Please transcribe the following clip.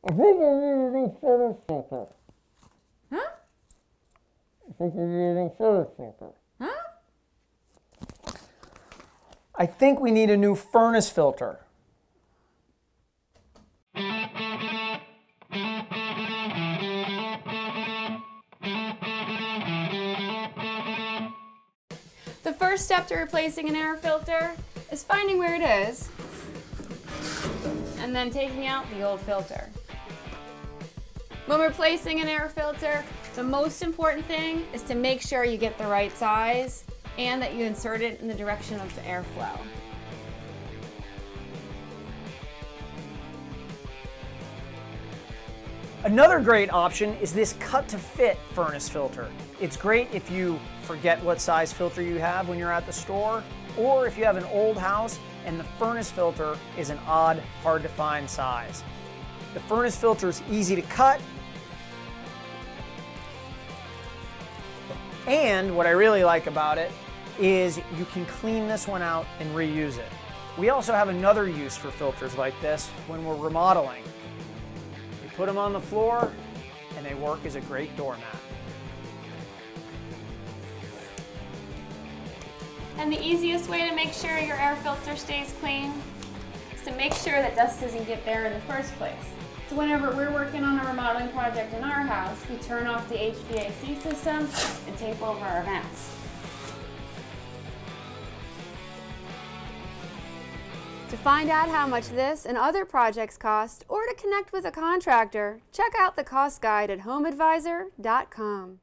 I think we need a new furnace filter. Huh? I think we need a new furnace filter. Huh? I think we need a new furnace filter. The first step to replacing an air filter is finding where it is and then taking out the old filter. When replacing an air filter, the most important thing is to make sure you get the right size and that you insert it in the direction of the airflow. Another great option is this cut-to-fit furnace filter. It's great if you forget what size filter you have when you're at the store, or if you have an old house and the furnace filter is an odd, hard-to-find size. The furnace filter is easy to cut, and what I really like about it is you can clean this one out and reuse it. We also have another use for filters like this when we're remodeling. You put them on the floor and they work as a great doormat. And the easiest way to make sure your air filter stays clean is to make sure that dust doesn't get there in the first place. So whenever we're working on a remodeling project in our house, we turn off the HVAC system and tape over our vents. To find out how much this and other projects cost, or to connect with a contractor, check out the cost guide at homeadvisor.com.